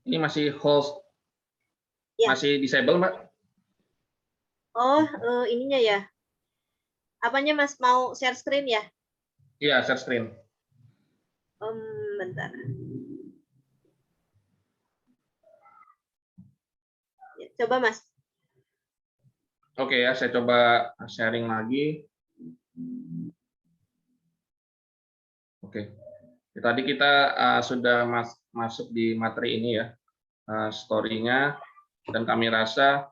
Ini masih host, Ya. masih disable, Mbak? Oh, ininya ya. Apanya Mas, mau share screen ya? Iya, share screen. Bentar. Ya, coba Mas. Oke ya, saya coba sharing lagi. Oke. Tadi kita sudah masuk di materi ini ya, story-nya, dan kami rasa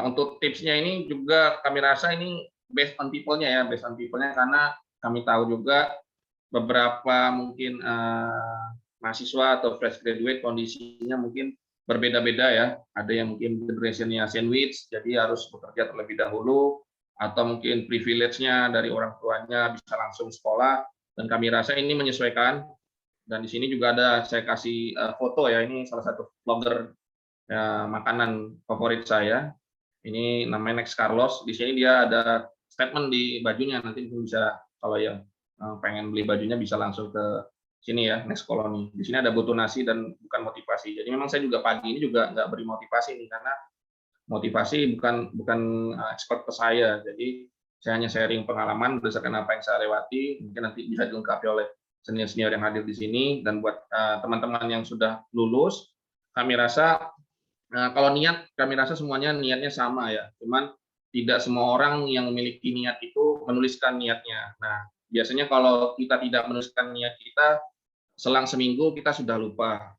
untuk tipsnya ini juga kami rasa ini based on people-nya ya, based on people-nya, karena kami tahu juga beberapa mungkin mahasiswa atau fresh graduate kondisinya mungkin berbeda-beda ya. Ada yang mungkin generation-nya sandwich, jadi harus bekerja terlebih dahulu, atau mungkin privilege-nya dari orang tuanya bisa langsung sekolah, dan kami rasa ini menyesuaikan. Dan di sini juga ada saya kasih foto ya, ini salah satu vlogger makanan favorit saya. Ini namanya Next Carlos. Di sini dia ada statement di bajunya, nanti mungkin bisa kalau yang pengen beli bajunya bisa langsung ke sini ya, Next Colony. Di sini ada butuh nasi dan bukan motivasi. Jadi memang saya juga pagi ini juga nggak beri motivasi nih, karena motivasi bukan bukan expert ke saya. Jadi saya hanya sharing pengalaman berdasarkan apa yang saya lewati. Mungkin nanti bisa dilengkapi oleh senior-senior yang hadir di sini. Dan buat teman-teman yang sudah lulus, kami rasa kalau niat, kami rasa semuanya niatnya sama ya. Cuman tidak semua orang yang memiliki niat itu menuliskan niatnya. Nah, biasanya kalau kita tidak menuliskan niat kita, selang seminggu kita sudah lupa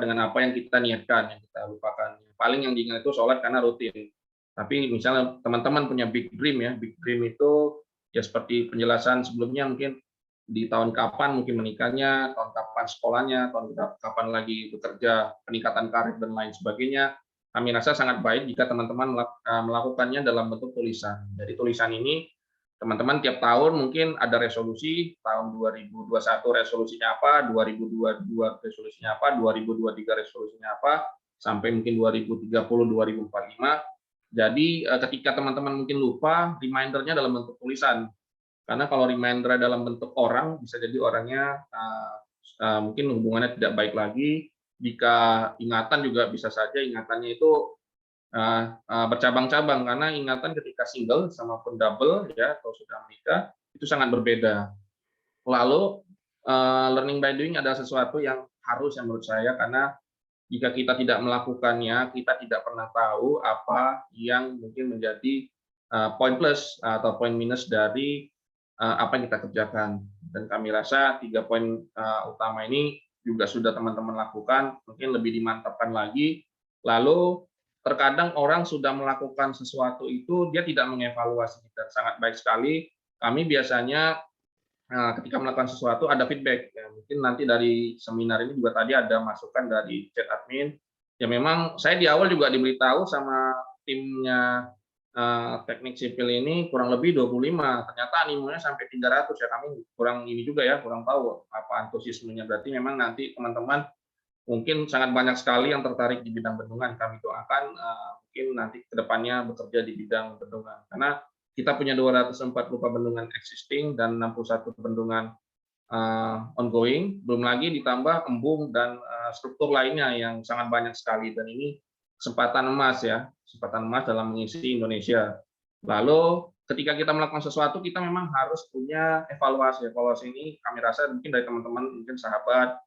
dengan apa yang kita niatkan, yang kita lupakan. Paling yang diingat itu sholat karena rutin. Tapi misalnya teman-teman punya big dream ya, big dream itu ya seperti penjelasan sebelumnya, mungkin di tahun kapan mungkin menikahnya, tahun kapan sekolahnya, tahun kapan lagi bekerja, peningkatan karir dan lain sebagainya. Kami rasa sangat baik jika teman-teman melakukannya dalam bentuk tulisan. Jadi tulisan ini teman-teman tiap tahun mungkin ada resolusi, tahun 2021 resolusinya apa, 2022 resolusinya apa, 2023 resolusinya apa, sampai mungkin 2030, 2045. Jadi ketika teman-teman mungkin lupa, reminder-nya dalam bentuk tulisan. Karena kalau reminder dalam bentuk orang, bisa jadi orangnya mungkin hubungannya tidak baik lagi. Jika ingatan juga bisa saja ingatannya itu bercabang-cabang, karena ingatan ketika single sama pun double ya, atau sudah menikah itu sangat berbeda. Lalu learning by doing adalah sesuatu yang harus yang menurut saya, karena jika kita tidak melakukannya, kita tidak pernah tahu apa yang mungkin menjadi poin plus atau poin minus dari apa yang kita kerjakan. Dan kami rasa 3 poin utama ini juga sudah teman-teman lakukan, mungkin lebih dimantapkan lagi. Lalu terkadang orang sudah melakukan sesuatu itu dia tidak mengevaluasi, dan sangat baik sekali kami biasanya ketika melakukan sesuatu ada feedback ya. Mungkin nanti dari seminar ini juga tadi ada masukan dari chat admin. Ya memang saya di awal juga diberitahu sama timnya teknik sipil ini kurang lebih 25, ternyata animonya sampai 300 ya. Kami kurang ini juga ya, kurang tahu apa antusiasmenya. Berarti memang nanti teman-teman mungkin sangat banyak sekali yang tertarik di bidang bendungan. Kami doakan mungkin nanti kedepannya bekerja di bidang bendungan. Karena kita punya 240 bendungan existing dan 61 bendungan ongoing, belum lagi ditambah embung dan struktur lainnya yang sangat banyak sekali. Dan ini kesempatan emas ya, kesempatan emas dalam mengisi Indonesia. Lalu ketika kita melakukan sesuatu, kita memang harus punya evaluasi. Evaluasi ini kami rasa mungkin dari teman-teman, mungkin sahabat,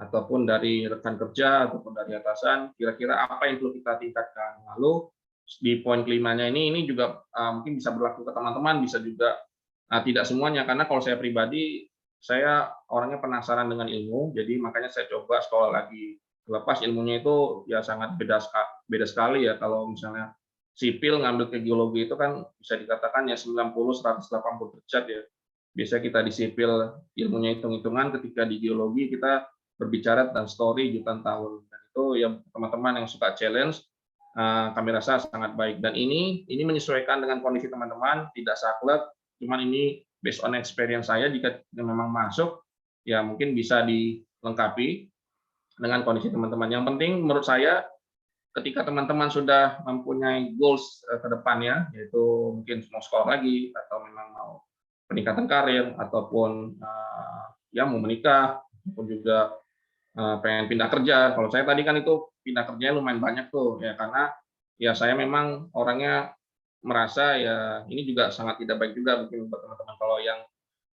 ataupun dari rekan kerja, ataupun dari atasan, kira-kira apa yang perlu kita tingkatkan. Lalu di poin kelimanya ini juga mungkin bisa berlaku ke teman-teman, bisa juga tidak semuanya, karena kalau saya pribadi, saya orangnya penasaran dengan ilmu, jadi makanya saya coba sekolah lagi. Lepas ilmunya itu ya sangat beda sekali ya, kalau misalnya sipil ngambil ke geologi itu kan bisa dikatakan ya 90-180 derajat ya. Biasa kita di sipil ilmunya hitung-hitungan, ketika di geologi kita berbicara tentang story jutaan tahun. Dan itu yang teman-teman yang suka challenge, kami rasa sangat baik. Dan ini menyesuaikan dengan kondisi teman-teman, tidak saklek, cuman ini based on experience saya, jika memang masuk, ya mungkin bisa dilengkapi dengan kondisi teman-teman. Yang penting menurut saya, ketika teman-teman sudah mempunyai goals ke depannya, yaitu mungkin mau sekolah lagi, atau memang mau peningkatan karir, ataupun ya mau menikah, maupun juga pengen pindah kerja. Kalau saya tadi kan itu pindah kerjanya lumayan banyak tuh, ya karena ya saya memang orangnya merasa ya ini juga sangat tidak baik juga mungkin buat teman-teman kalau yang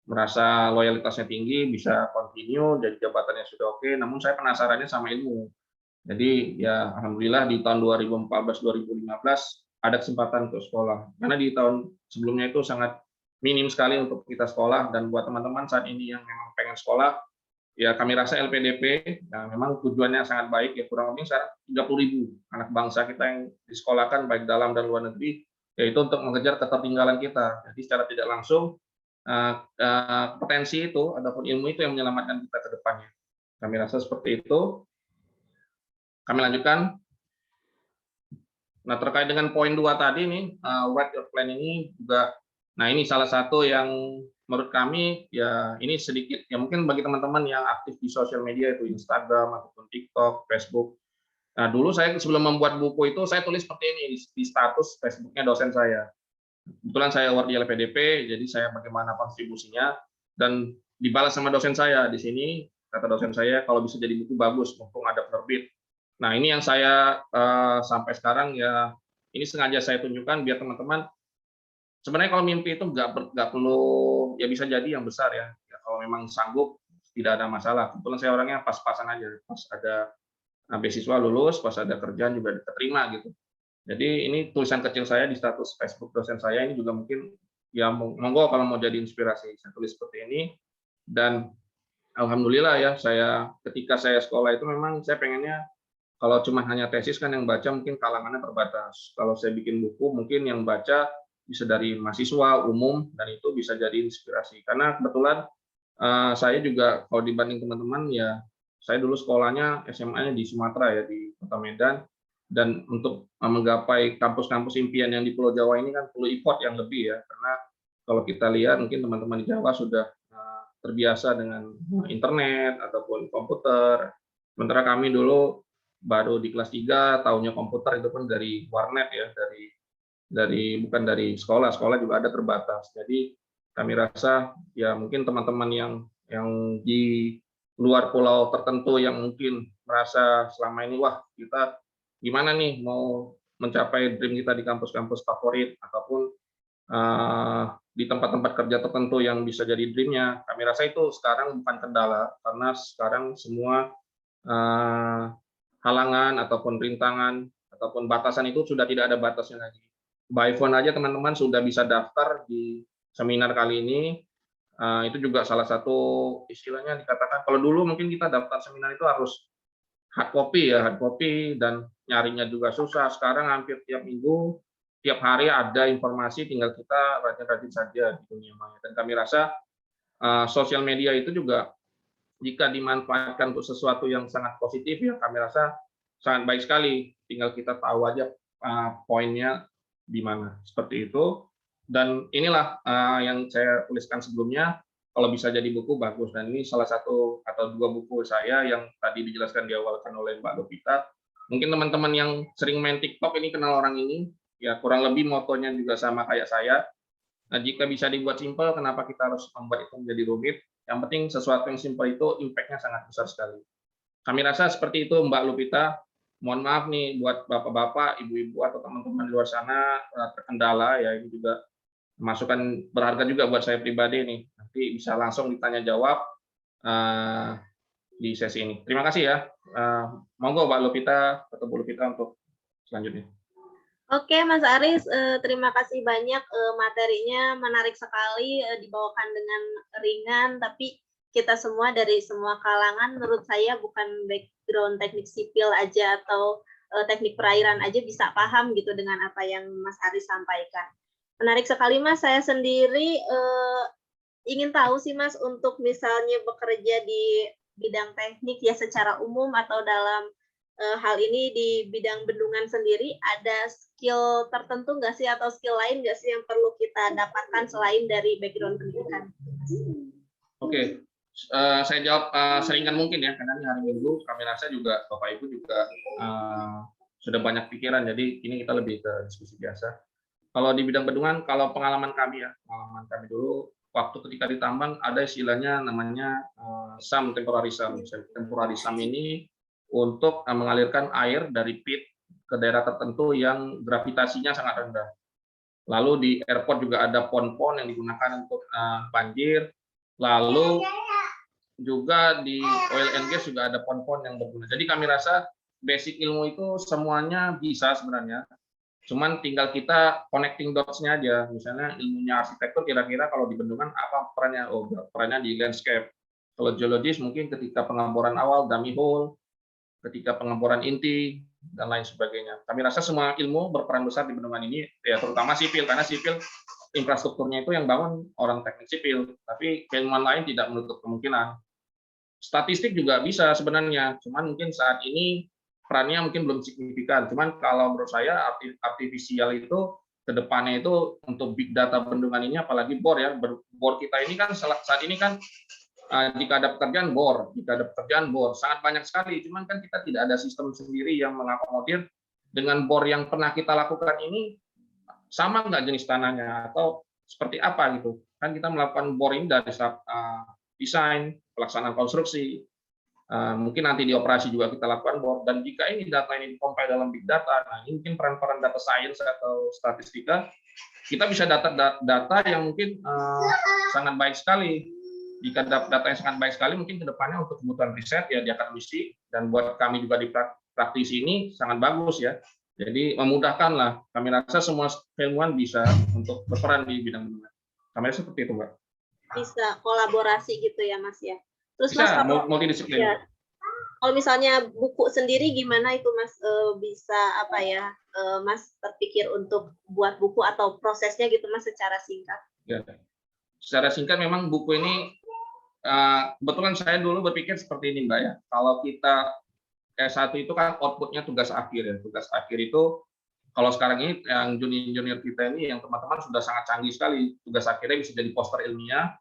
merasa loyalitasnya tinggi bisa continue jadi jabatannya sudah oke, namun saya penasarannya sama ilmu. Jadi ya alhamdulillah di tahun 2014, 2015 ada kesempatan untuk sekolah. Karena di tahun sebelumnya itu sangat minim sekali untuk kita sekolah dan buat teman-teman saat ini yang memang pengen sekolah, ya kami rasa LPDP ya memang tujuannya sangat baik ya kurang lebih sekarang 30.000 anak bangsa kita yang disekolahkan baik dalam dan luar negeri yaitu untuk mengejar ketertinggalan kita. Jadi secara tidak langsung potensi itu ataupun ilmu itu yang menyelamatkan kita ke depannya. Kami rasa seperti itu. Kami lanjutkan. Nah, terkait dengan poin 2 tadi nih, write your plan ini juga, nah ini salah satu yang menurut kami ya ini sedikit ya mungkin bagi teman-teman yang aktif di sosial media itu Instagram ataupun TikTok, Facebook. Nah, dulu saya sebelum membuat buku itu saya tulis seperti ini di status Facebooknya dosen saya. Kebetulan saya award di LPDP, jadi saya bagaimana kontribusinya dan dibalas sama dosen saya di sini kata dosen saya kalau bisa jadi buku bagus mumpung ada penerbit. Nah, ini yang saya sampai sekarang ya ini sengaja saya tunjukkan biar teman-teman sebenarnya kalau mimpi itu nggak perlu ya bisa jadi yang besar ya. Ya kalau memang sanggup tidak ada masalah. Kebetulan saya orangnya pas-pasan aja, pas ada beasiswa lulus, pas ada kerjaan juga diterima gitu. Jadi ini tulisan kecil saya di status Facebook dosen saya ini juga mungkin ya monggo kalau mau jadi inspirasi. Saya tulis seperti ini dan alhamdulillah ya saya ketika saya sekolah itu memang saya pengennya kalau cuma hanya tesis kan yang baca mungkin kalangannya terbatas. Kalau saya bikin buku mungkin yang baca bisa dari mahasiswa umum dan itu bisa jadi inspirasi. Karena kebetulan saya juga kalau dibanding teman-teman ya saya dulu sekolahnya SMA-nya di Sumatera ya di Kota Medan dan untuk menggapai kampus-kampus impian yang di Pulau Jawa ini kan perlu effort yang lebih ya karena kalau kita lihat mungkin teman-teman di Jawa sudah terbiasa dengan internet ataupun komputer. Sementara kami dulu baru di kelas 3 tahunya komputer itu pun dari warnet ya dari bukan dari sekolah juga ada terbatas. Jadi kami rasa ya mungkin teman-teman yang di luar pulau tertentu yang mungkin merasa selama ini wah kita gimana nih mau mencapai dream kita di kampus-kampus favorit ataupun di tempat-tempat kerja tertentu yang bisa jadi dream-nya. Kami rasa itu sekarang bukan kendala karena sekarang semua halangan ataupun rintangan ataupun batasan itu sudah tidak ada batasnya lagi. By phone aja teman-teman sudah bisa daftar di seminar kali ini. Itu juga salah satu istilahnya dikatakan kalau dulu mungkin kita daftar seminar itu harus hard copy dan nyarinya juga susah. Sekarang hampir tiap minggu, tiap hari ada informasi, tinggal kita rajin-rajin saja di dunia maya. Dan kami rasa sosial media itu juga jika dimanfaatkan untuk sesuatu yang sangat positif ya kami rasa sangat baik sekali. Tinggal kita tahu aja poinnya di mana. Seperti itu. Dan inilah yang saya tuliskan sebelumnya. Kalau bisa jadi buku bagus. Dan ini salah satu atau dua buku saya yang tadi dijelaskan diawalkan oleh Mbak Lovita. Mungkin teman-teman yang sering main TikTok ini kenal orang ini. Ya kurang lebih motonya juga sama kayak saya. Nah, jika bisa dibuat simpel, kenapa kita harus membuat itu menjadi rumit? Yang penting sesuatu yang simpel itu impact-nya sangat besar sekali. Kami rasa seperti itu Mbak Lupita. Mohon maaf nih buat bapak-bapak, ibu-ibu atau teman-teman di luar sana terkendala ya ini juga masukan berharga juga buat saya pribadi nih. Nanti bisa langsung ditanya jawab di sesi ini. Terima kasih ya. Monggo Mbak Lupita atau Bu Lupita untuk selanjutnya. Oke, Mas Aris, terima kasih banyak materinya menarik sekali dibawakan dengan ringan, tapi kita semua dari semua kalangan menurut saya bukan background teknik sipil aja atau teknik perairan aja bisa paham gitu dengan apa yang Mas Aris sampaikan. Menarik sekali Mas, saya sendiri ingin tahu sih Mas untuk misalnya bekerja di bidang teknik ya secara umum atau dalam hal ini di bidang bendungan sendiri ada skill tertentu nggak sih atau skill lain nggak sih yang perlu kita dapatkan selain dari background pendidikan? Oke, saya jawab seringan mungkin ya karena ini hari Minggu kami rasa juga Bapak Ibu juga sudah banyak pikiran jadi ini kita lebih ke diskusi biasa. Kalau di bidang bendungan, kalau pengalaman kami dulu waktu ketika ditambang ada istilahnya namanya SAM, temporary SAM. Temporary SAM ini untuk mengalirkan air dari pit ke daerah tertentu yang gravitasinya sangat rendah. Lalu di airport juga ada pon-pon yang digunakan untuk banjir. Lalu juga di oil and gas juga ada pon-pon yang berguna. Jadi kami rasa basic ilmu itu semuanya bisa sebenarnya. Cuman tinggal kita connecting dots-nya aja. Misalnya ilmunya arsitektur kira-kira kalau di bendungan apa perannya? Oh, perannya di landscape. Kalau geologis mungkin ketika pengeboran awal, dummy hole, ketika pengeboran inti, dan lain sebagainya. Kami rasa semua ilmu berperan besar di bendungan ini, ya terutama sipil, karena sipil infrastrukturnya itu yang bangun orang teknik sipil, tapi keilmuan lain tidak menutup kemungkinan. Statistik juga bisa sebenarnya, cuman mungkin saat ini perannya mungkin belum signifikan. Cuman kalau menurut saya artifisial itu kedepannya itu untuk big data bendungan ini, apalagi bor ya, bor kita ini kan saat ini kan jika ada pekerjaan bor, sangat banyak sekali. Cuman kan kita tidak ada sistem sendiri yang mengakomodir dengan bor yang pernah kita lakukan ini sama nggak jenis tanahnya atau seperti apa gitu. Kan kita melakukan bor ini dari desain, pelaksanaan konstruksi, mungkin nanti di operasi juga kita lakukan bor. Dan jika ini data ini dikompil dalam big data, nah ini mungkin peran-peran data science atau statistika, kita bisa data yang mungkin sangat baik sekali. Jika data yang sangat baik sekali, mungkin kedepannya untuk kebutuhan riset ya di akademisi dan buat kami juga di praktisi ini sangat bagus ya. Jadi memudahkan lah. Kami rasa semua ilmuwan bisa untuk berperan di bidang bendungan. Kami rasa seperti itu, Mbak. Bisa kolaborasi gitu ya, Mas ya. Terus bisa, Mas, multidisiplin. Ya, kalau misalnya buku sendiri gimana itu Mas, bisa apa ya, Mas terpikir untuk buat buku atau prosesnya gitu Mas secara singkat? Ya. Secara singkat memang buku ini kebetulan saya dulu berpikir seperti ini Mbak ya. Kalau kita S1 itu kan outputnya tugas akhir ya. Tugas akhir itu kalau sekarang ini yang junior kita ini yang teman-teman sudah sangat canggih sekali. Tugas akhirnya bisa jadi poster ilmiah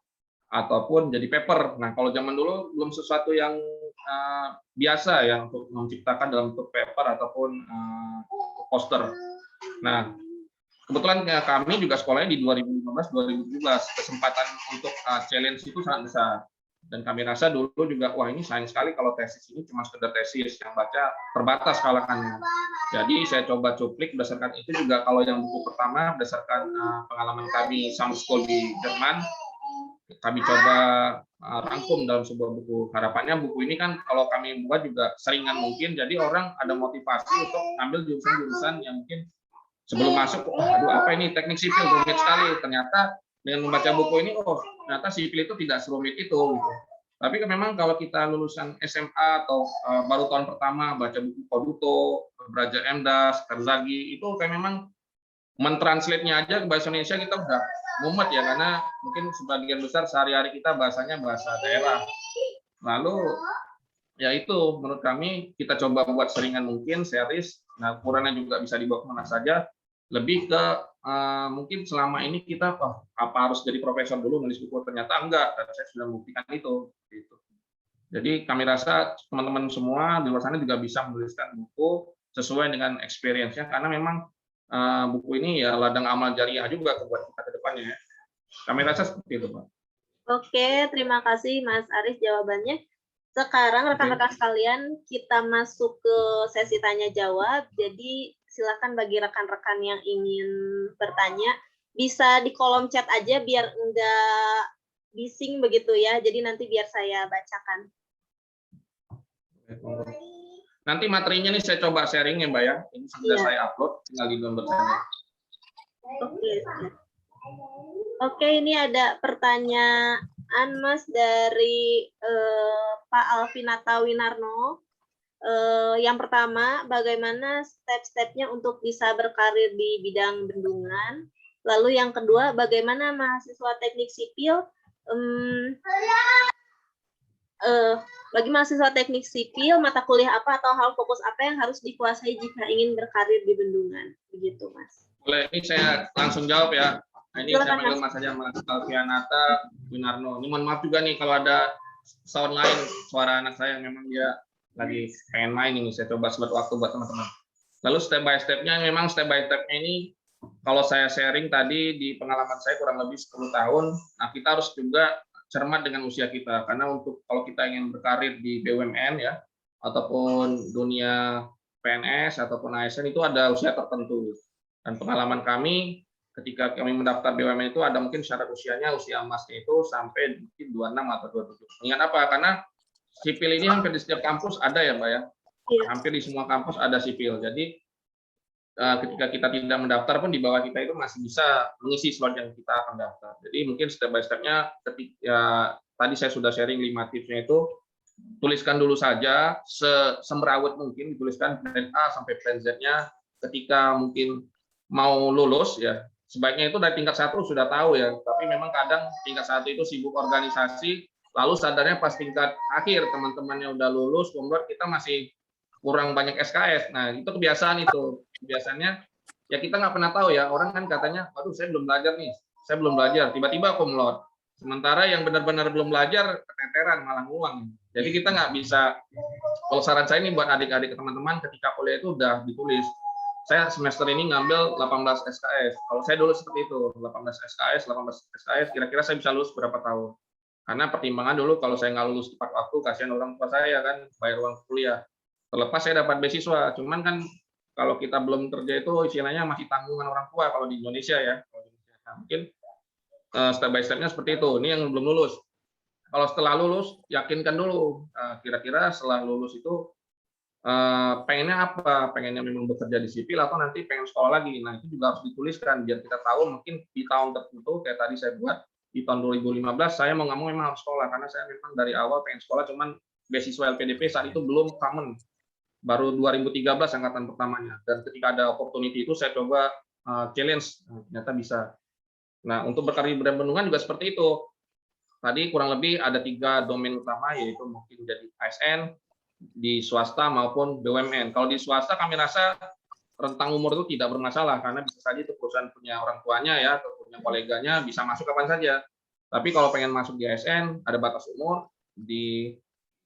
ataupun jadi paper. Nah, kalau zaman dulu belum sesuatu yang biasa ya untuk menciptakan dalam bentuk paper ataupun poster. Nah, kebetulan kami juga sekolahnya di 2015-2017, kesempatan untuk challenge itu sangat besar. Dan kami rasa dulu juga, wah ini sayang sekali kalau tesis ini cuma sekedar tesis, yang baca terbatas kalangannya. Jadi saya coba cuplik berdasarkan itu juga, kalau yang buku pertama berdasarkan pengalaman kami summer school di Jerman, kami coba rangkum dalam sebuah buku. Harapannya buku ini kan kalau kami buat juga seringan mungkin, jadi orang ada motivasi untuk ambil jurusan-jurusan yang mungkin sebelum masuk, aduh apa ini teknik sipil rumit sekali. Ternyata dengan membaca buku ini, oh ternyata sipil itu tidak serumit itu. Gitu. Tapi memang kalau kita lulusan SMA atau baru tahun pertama baca buku Koduto, Braja Emdas, Karzagi, itu kayak memang mentranslate-nya aja ke bahasa Indonesia kita udah mumet ya, karena mungkin sebagian besar sehari-hari kita bahasanya bahasa daerah. Lalu ya itu menurut kami kita coba buat seringan mungkin series. Nah ukurannya juga bisa dibawa kemana saja. Lebih ke mungkin selama ini kita apa harus jadi profesor dulu nulis buku, ternyata enggak, dan saya sudah membuktikan itu gitu. Jadi kami rasa teman-teman semua di luar sana juga bisa menuliskan buku sesuai dengan experience-nya, karena memang buku ini ya ladang amal jariah juga buat kita ke depannya. Kami rasa seperti itu, Pak. Oke, terima kasih Mas Aris jawabannya. Sekarang rekan-rekan sekalian kita masuk ke sesi tanya jawab. Jadi silakan bagi rekan-rekan yang ingin bertanya bisa di kolom chat aja biar enggak bising begitu ya. Jadi nanti biar saya bacakan. Nanti materinya nih saya coba sharing ya Mbak ya. Ini sudah saya upload, tinggal di download saja. Oke, ini ada pertanyaan Mas dari Pak Alvinata Winarno. Yang pertama, bagaimana step-stepnya untuk bisa berkarir di bidang bendungan? Lalu yang kedua, bagaimana mahasiswa teknik sipil bagi mahasiswa teknik sipil, mata kuliah apa atau hal fokus apa yang harus dikuasai jika ingin berkarir di bendungan? Begitu, Mas. Boleh, ini saya langsung jawab ya. Nah, ini saya panggil Mas saja, Mas Alvianata Winarno. Ini mohon maaf juga nih kalau ada sound lain, suara anak saya memang dia lagi pengen main ini. Saya coba sebat waktu buat teman-teman. Lalu step by step-nya, memang step by step-nya ini kalau saya sharing tadi di pengalaman saya kurang lebih 10 tahun, nah kita harus juga cermat dengan usia kita, karena untuk kalau kita ingin berkarir di BUMN ya, ataupun dunia PNS ataupun ASN itu ada usia tertentu. Dan pengalaman kami ketika kami mendaftar BUMN itu ada mungkin syarat usianya, usia emasnya itu sampai mungkin 26 atau 27. Ingat apa? Karena sipil ini hampir di setiap kampus ada ya, Mbak ya. Iya. Hampir di semua kampus ada sipil. Jadi ketika kita tidak mendaftar pun di bawah kita itu masih bisa mengisi slot yang kita akan daftar. Jadi mungkin step by step-nya ketika tadi saya sudah sharing 5 tipsnya itu, tuliskan dulu saja semrawut mungkin, dituliskan plan A sampai plan Z-nya ketika mungkin mau lulus ya. Sebaiknya itu dari tingkat 1 sudah tahu ya, tapi memang kadang tingkat 1 itu sibuk organisasi, lalu sadarnya pas tingkat akhir teman-temannya udah lulus, kemudian kita masih kurang banyak SKS. Nah, itu kebiasaan itu. Biasanya ya kita nggak pernah tahu ya, orang kan katanya, waduh saya belum belajar nih, saya belum belajar, tiba-tiba kumlot. Sementara yang benar-benar belum belajar, keteteran, malah ngulang. Jadi kita nggak bisa, kalau saran saya ini buat adik-adik teman-teman, ketika kuliah itu udah ditulis, saya semester ini ngambil 18 SKS. Kalau saya dulu seperti itu, 18 SKS, kira-kira saya bisa lulus berapa tahun. Karena pertimbangan dulu, kalau saya nggak lulus tepat waktu, kasihan orang tua saya kan, bayar uang kuliah. Terlepas saya dapat beasiswa, cuman kan kalau kita belum kerja itu istilahnya masih tanggungan orang tua kalau di Indonesia ya. Nah, mungkin step by step-nya seperti itu. Ini yang belum lulus. Kalau setelah lulus, yakinkan dulu kira-kira setelah lulus itu pengennya apa? Pengennya memang bekerja di sipil atau nanti pengen sekolah lagi. Nah, itu juga harus dituliskan biar kita tahu mungkin di tahun tertentu kayak tadi saya buat di tahun 2015 saya mau nggak mau memang harus sekolah karena saya memang dari awal pengen sekolah, cuman beasiswa LPDP saat itu belum common. Baru 2013 angkatan pertamanya, dan ketika ada opportunity itu saya coba challenge, ternyata bisa. Nah, untuk berkarir di bidang bendungan juga seperti itu. Tadi kurang lebih ada 3 domain utama, yaitu mungkin jadi ASN di swasta maupun BUMN. Kalau di swasta kami rasa rentang umur itu tidak bermasalah karena bisa saja itu perusahaan punya orang tuanya ya atau punya koleganya, bisa masuk kapan saja. Tapi kalau pengen masuk di ASN ada batas umur, di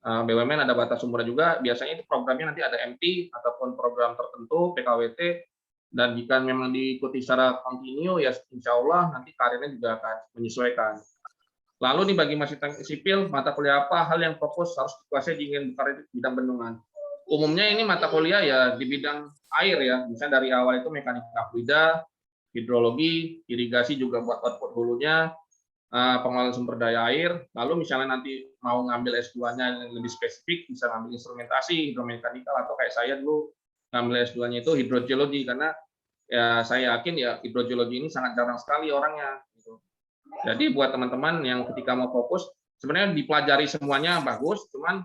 BUMN ada batas umurnya juga, biasanya itu programnya nanti ada MT ataupun program tertentu, PKWT, dan jika memang diikuti secara kontinu, ya insya Allah nanti karirnya juga akan menyesuaikan. Lalu nih bagi mahasiswa sipil, mata kuliah apa hal yang fokus harus dikuasai jika ingin berkarir di bidang bendungan? Umumnya ini mata kuliah ya di bidang air ya, misalnya dari awal itu mekanika fluida, hidrologi, irigasi juga buat output hulunya, pengelolaan sumber daya air, lalu misalnya nanti mau ngambil S2-nya yang lebih spesifik, bisa ngambil instrumentasi, hidromekanikal, atau kayak saya dulu ngambil S2-nya itu hidrogeologi, karena ya saya yakin ya hidrogeologi ini sangat jarang sekali orangnya. Gitu. Jadi buat teman-teman yang ketika mau fokus, sebenarnya dipelajari semuanya bagus, cuman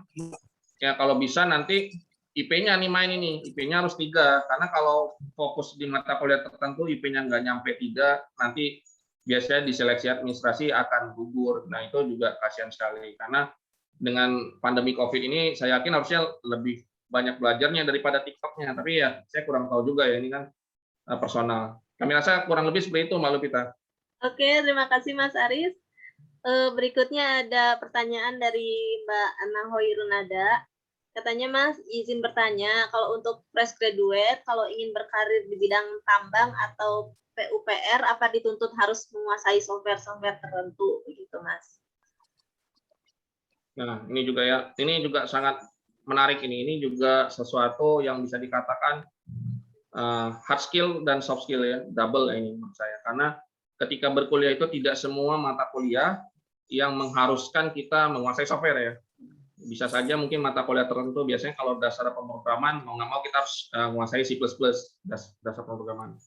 ya kalau bisa nanti IP-nya nih main ini, IP-nya harus 3, karena kalau fokus di mata kuliah tertentu IP-nya nggak nyampe 3, nanti biasanya di seleksi administrasi akan gugur. Nah, itu juga kasihan sekali. Karena dengan pandemi COVID ini, saya yakin harusnya lebih banyak belajarnya daripada TikTok-nya. Tapi ya, saya kurang tahu juga ya, ini kan personal. Kami rasa kurang lebih seperti itu, Mbak Lupita. Oke, terima kasih Mas Aris. Berikutnya ada pertanyaan dari Mbak Ana Hoirunada. Katanya, Mas, izin bertanya, kalau untuk fresh graduate, kalau ingin berkarir di bidang tambang atau PUPR, apa dituntut harus menguasai software-software tertentu, begitu, Mas? Nah, ini juga ya, ini juga sangat menarik ini. Ini juga sesuatu yang bisa dikatakan hard skill dan soft skill ya, double ini menurut saya. Karena ketika berkuliah itu tidak semua mata kuliah yang mengharuskan kita menguasai software ya. Bisa saja mungkin mata kuliah tertentu, biasanya kalau dasar pemrograman, mau nggak mau kita harus menguasai C++, dasar pemrograman.